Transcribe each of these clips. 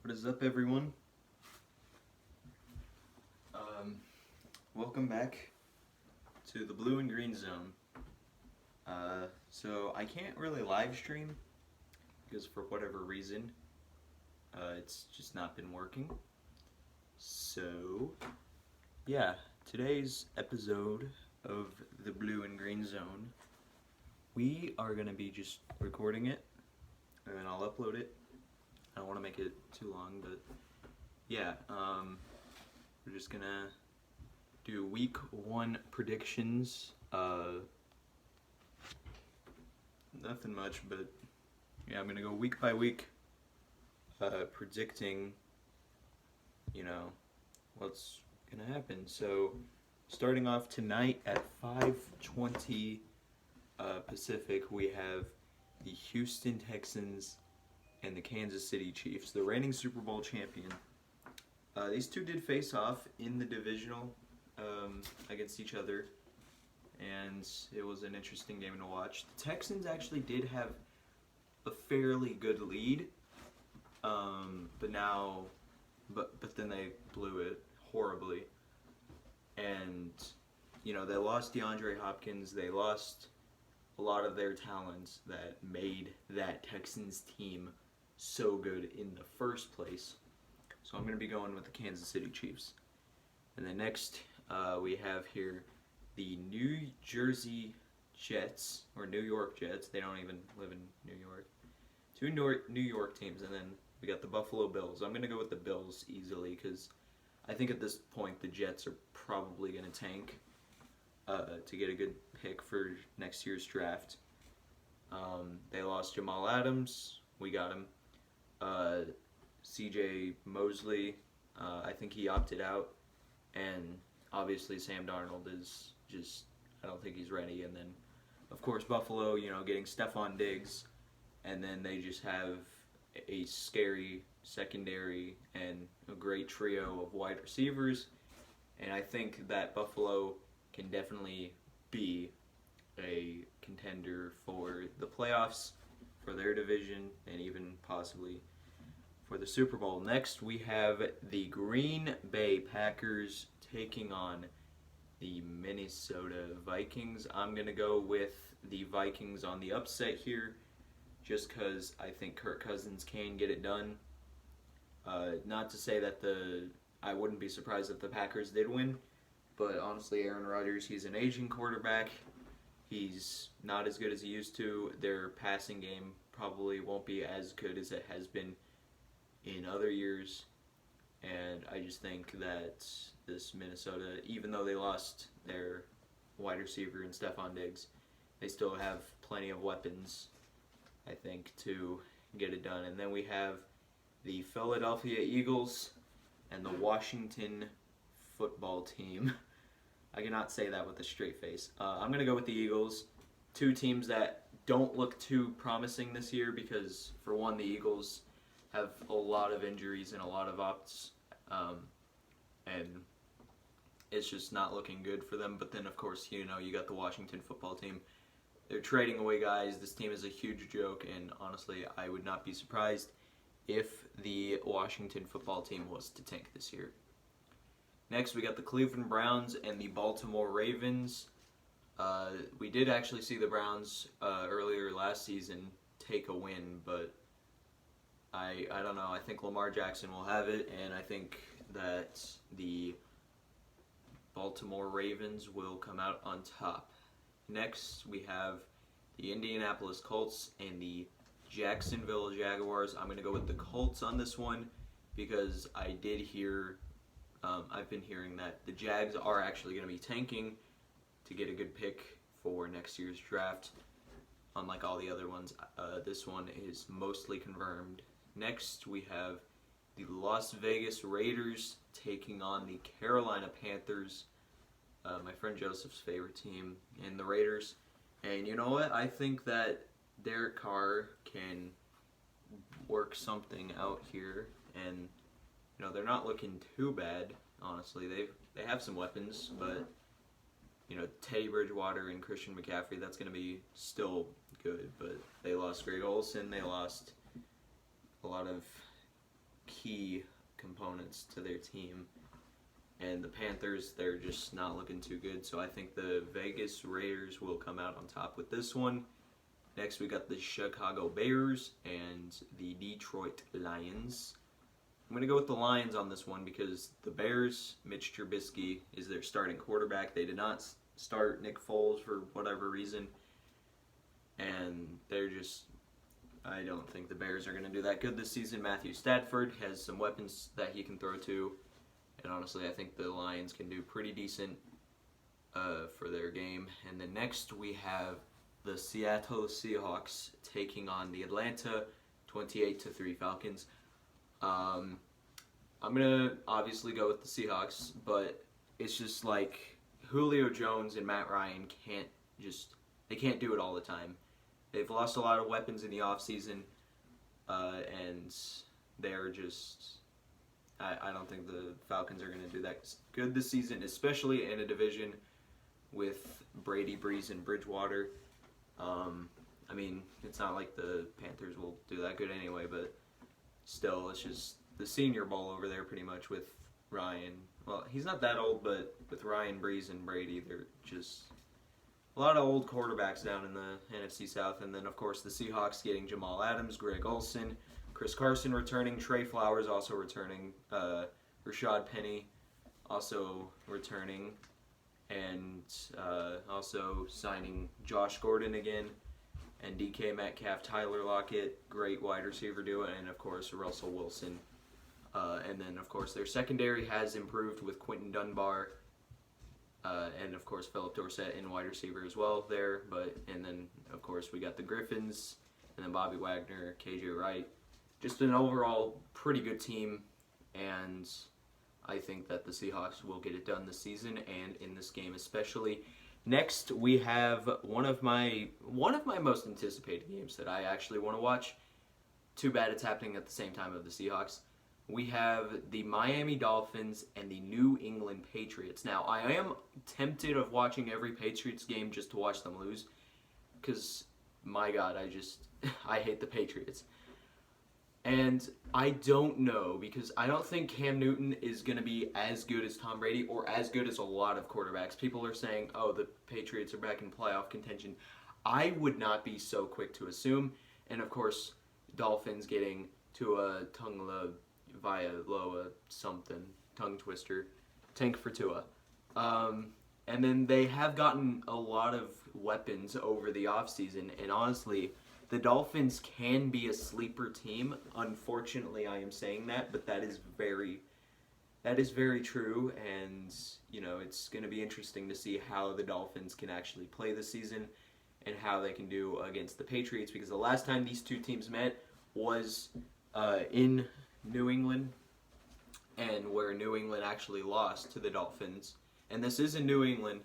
What is up, everyone? Welcome back to the Blue and Green Zone. So I can't really live stream because for whatever reason, it's just not been working. So, yeah, today's episode of the Blue and Green Zone, we are going to be just recording it, and then I'll upload it. I don't want to make it too long, but yeah, we're just going to do week 1 predictions. Nothing much, but yeah, I'm going to go week by week, predicting, what's going to happen. So, starting off tonight at 5:20 Pacific, we have the Houston Texans and the Kansas City Chiefs, the reigning Super Bowl champion. These two did face off in the divisional against each other, and it was an interesting game to watch. The Texans actually did have a fairly good lead, but then they blew it horribly, and they lost DeAndre Hopkins. They lost a lot of their talents that made that Texans team so good in the first place. So I'm going to be going with the Kansas City Chiefs. And then next we have here the New Jersey Jets, or New York Jets. They don't even live in New York. Two New York teams, and then we got the Buffalo Bills. I'm going to go with the Bills easily because I think at this point the Jets are probably going to tank to get a good pick for next year's draft. They lost Jamal Adams. We got him. C.J. Mosley, I think he opted out. And obviously Sam Darnold is just, I don't think he's ready. And then, of course, Buffalo, getting Stephon Diggs. And then they just have a scary secondary and a great trio of wide receivers. And I think that Buffalo can definitely be a contender for the playoffs, for their division, and even possibly for the Super Bowl. Next, we have the Green Bay Packers taking on the Minnesota Vikings. I'm going to go with the Vikings on the upset here, just because I think Kirk Cousins can get it done. Not to say that I wouldn't be surprised if the Packers did win, but honestly, Aaron Rodgers, he's an aging quarterback. He's not as good as he used to. Their passing game probably won't be as good as it has been in other years. And I just think that this Minnesota, even though they lost their wide receiver in Stephon Diggs, they still have plenty of weapons, I think, to get it done. And then we have the Philadelphia Eagles and the Washington football team. I cannot say that with a straight face. I'm going to go with the Eagles. Two teams that don't look too promising this year because, for one, the Eagles have a lot of injuries and a lot of opts, and it's just not looking good for them. But then, of course, you got the Washington football team. They're trading away guys. This team is a huge joke, and honestly, I would not be surprised if the Washington football team was to tank this year. Next, we got the Cleveland Browns and the Baltimore Ravens. We did actually see the Browns earlier last season take a win, but I don't know. I think Lamar Jackson will have it, and I think that the Baltimore Ravens will come out on top. Next, we have the Indianapolis Colts and the Jacksonville Jaguars. I'm going to go with the Colts on this one because I've been hearing that the Jags are actually going to be tanking to get a good pick for next year's draft. Unlike all the other ones, this one is mostly confirmed. Next, we have the Las Vegas Raiders taking on the Carolina Panthers, my friend Joseph's favorite team, and the Raiders. And you know what? I think that Derek Carr can work something out here, and they're not looking too bad. Honestly, they have some weapons, but Teddy Bridgewater and Christian McCaffrey, that's going to be still good. But they lost Greg Olsen. They lost a lot of key components to their team. And the Panthers, they're just not looking too good. So I think the Vegas Raiders will come out on top with this one. Next, we got the Chicago Bears and the Detroit Lions. I'm going to go with the Lions on this one because the Bears, Mitch Trubisky is their starting quarterback. They did not start Nick Foles for whatever reason. And they're just, I don't think the Bears are going to do that good this season. Matthew Stafford has some weapons that he can throw to. And honestly, I think the Lions can do pretty decent for their game. And then next we have the Seattle Seahawks taking on the Atlanta 28-3 Falcons. I'm going to obviously go with the Seahawks, but it's just like Julio Jones and Matt Ryan they can't do it all the time. They've lost a lot of weapons in the offseason, and they're just... I don't think the Falcons are going to do that good this season, especially in a division with Brady, Breeze, and Bridgewater. I mean, it's not like the Panthers will do that good anyway, but still, it's just the Senior Bowl over there pretty much with Ryan. Well, he's not that old, but with Ryan, Breeze, and Brady, they're just a lot of old quarterbacks down in the NFC South. And then, of course, the Seahawks getting Jamal Adams, Greg Olsen, Chris Carson returning, Trey Flowers also returning, Rashad Penny also returning, and also signing Josh Gordon again, and DK Metcalf, Tyler Lockett, great wide receiver duo, and of course Russell Wilson. And then of course their secondary has improved with Quentin Dunbar, and of course Philip Dorsett in wide receiver as well there. And then of course we got the Griffins, and then Bobby Wagner, KJ Wright. Just an overall pretty good team, and I think that the Seahawks will get it done this season and in this game especially. Next, we have one of my most anticipated games that I actually want to watch. Too bad it's happening at the same time of the Seahawks. We have the Miami Dolphins and the New England Patriots. Now, I am tempted of watching every Patriots game just to watch them lose, because, my God, I hate the Patriots. And I don't know, because I don't think Cam Newton is going to be as good as Tom Brady or as good as a lot of quarterbacks. People are saying, oh, the Patriots are back in playoff contention. I would not be so quick to assume. And, of course, Dolphins getting Tua Tagovailoa something, tongue twister, tank for Tua. And then they have gotten a lot of weapons over the offseason, and honestly, the Dolphins can be a sleeper team. Unfortunately, I am saying that, but that is very true. And it's going to be interesting to see how the Dolphins can actually play this season and how they can do against the Patriots. Because the last time these two teams met was in New England, and where New England actually lost to the Dolphins. And this is in New England,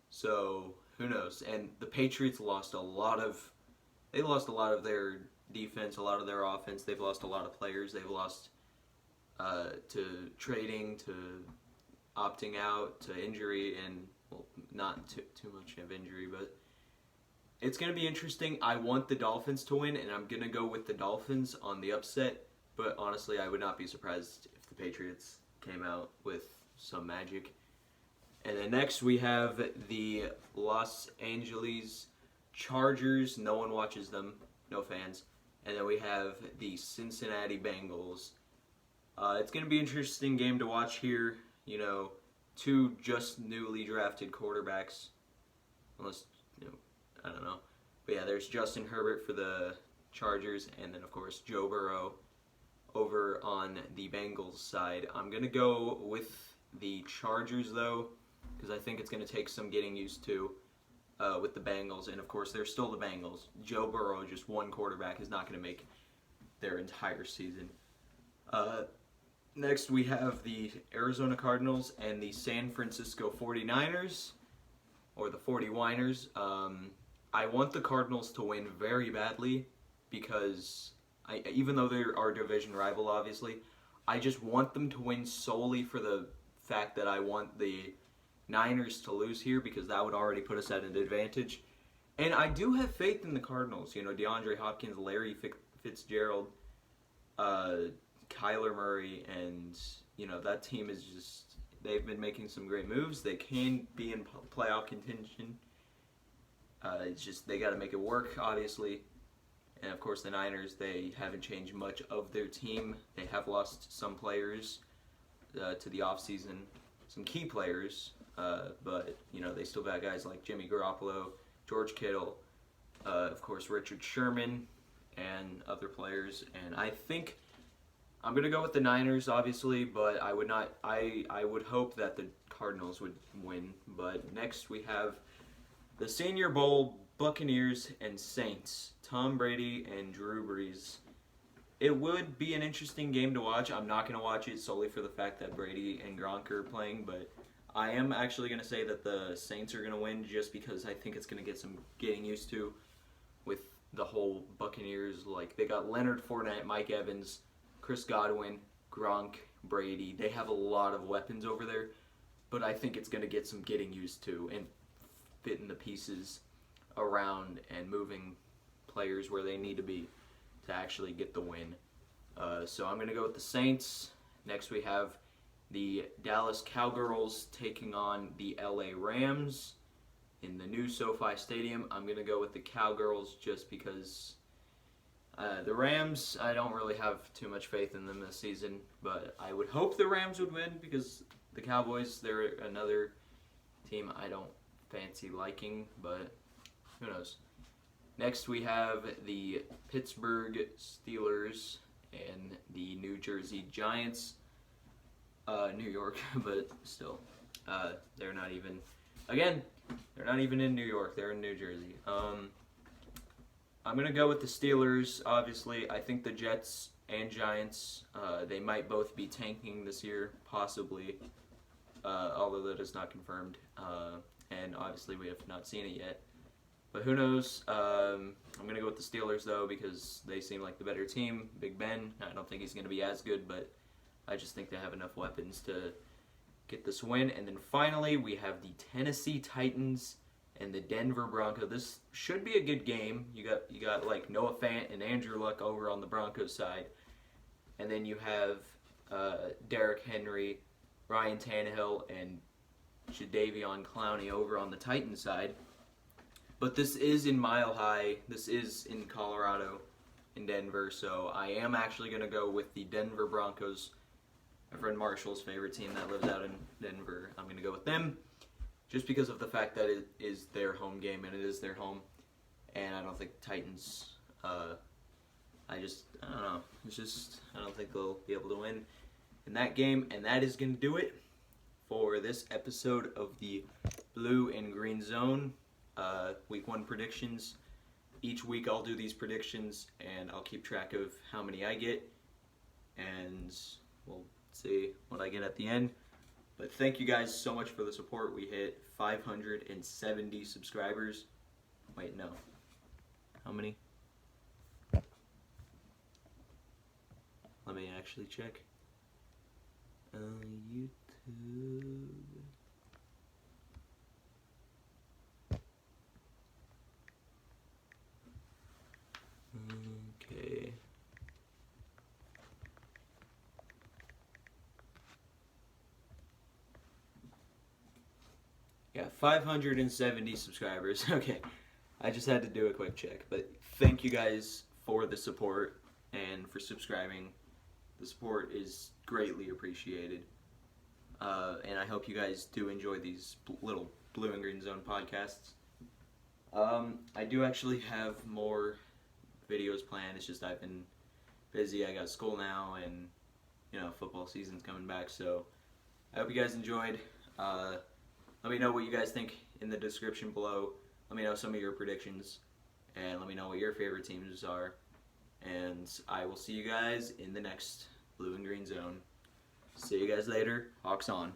so who knows? And the Patriots lost a lot of their defense, a lot of their offense. They've lost a lot of players. They've lost to trading, to opting out, to injury, and not too much of injury, but it's going to be interesting. I want the Dolphins to win, and I'm going to go with the Dolphins on the upset, but honestly, I would not be surprised if the Patriots came out with some magic. And then next we have the Los Angeles Chargers. No one watches them, no fans. And then we have the Cincinnati Bengals. It's going to be an interesting game to watch here. Two just newly drafted quarterbacks. Unless, I don't know. But yeah, there's Justin Herbert for the Chargers, and then of course Joe Burrow over on the Bengals side. I'm going to go with the Chargers though, because I think it's going to take some getting used to with the Bengals. And of course, they're still the Bengals. Joe Burrow, just one quarterback, is not going to make their entire season. Next, we have the Arizona Cardinals and the San Francisco 49ers, or the 40-Winers. I want the Cardinals to win very badly because, even though they're our division rival, obviously, I just want them to win solely for the fact that I want the Niners to lose here, because that would already put us at an advantage. And I do have faith in the Cardinals. DeAndre Hopkins, Larry Fitzgerald, Kyler Murray, and that team is just, they've been making some great moves. They can be in playoff contention. It's just they got to make it work, obviously. And of course, the Niners, they haven't changed much of their team. They have lost some players to the offseason, some key players, but they still got guys like Jimmy Garoppolo, George Kittle, of course Richard Sherman, and other players. And I think I'm gonna go with the Niners, obviously, but I would not. I would hope that the Cardinals would win. But next we have the Senior Bowl, Buccaneers and Saints, Tom Brady and Drew Brees. It would be an interesting game to watch. I'm not going to watch it solely for the fact that Brady and Gronk are playing, but I am actually going to say that the Saints are going to win just because I think it's going to get some getting used to with the whole Buccaneers. Like, they got Leonard Fournette, Mike Evans, Chris Godwin, Gronk, Brady. They have a lot of weapons over there, but I think it's going to get some getting used to and fitting the pieces around and moving players where they need to be to actually get the win. So I'm going to go with the Saints. Next we have the Dallas Cowgirls taking on the LA Rams in the new SoFi Stadium. I'm going to go with the Cowgirls just because the Rams, I don't really have too much faith in them this season, but I would hope the Rams would win because the Cowboys, they're another team I don't fancy liking, but who knows. Next we have the Pittsburgh Steelers and the New Jersey Giants. New York, but still, they're not even in New York, they're in New Jersey. I'm going to go with the Steelers, obviously. I think the Jets and Giants, they might both be tanking this year, possibly, although that is not confirmed. And obviously we have not seen it yet. But who knows? I'm going to go with the Steelers, though, because they seem like the better team. Big Ben, I don't think he's going to be as good, but I just think they have enough weapons to get this win. And then finally, we have the Tennessee Titans and the Denver Broncos. This should be a good game. You got like Noah Fant and Andrew Luck over on the Broncos side. And then you have Derrick Henry, Ryan Tannehill, and Jadeveon Clowney over on the Titans side. But this is in Mile High. This is in Colorado, in Denver. So I am actually going to go with the Denver Broncos. My friend Marshall's favorite team that lives out in Denver. I'm going to go with them just because of the fact that it is their home game and it is their home. And I don't think the Titans, I don't know. I don't think they'll be able to win in that game. And that is going to do it for this episode of the Blue and Green Zone. Week 1 predictions. Each week I'll do these predictions and I'll keep track of how many I get and we'll see what I get at the end. But thank you guys so much for the support. We hit 570 subscribers. Wait, no. How many? Let me actually check. YouTube. Okay. Yeah, 570 subscribers. Okay. I just had to do a quick check. But thank you guys for the support and for subscribing. The support is greatly appreciated. And I hope you guys do enjoy these little Blue and Green Zone podcasts. I do actually have more videos planned. It's just I've been busy. I got school now and football season's coming back, so I hope you guys enjoyed. Let me know what you guys think in the description below. Let me know some of your predictions and let me know what your favorite teams are, and I will see you guys in the next Blue and Green Zone. See you guys later. Hawks on.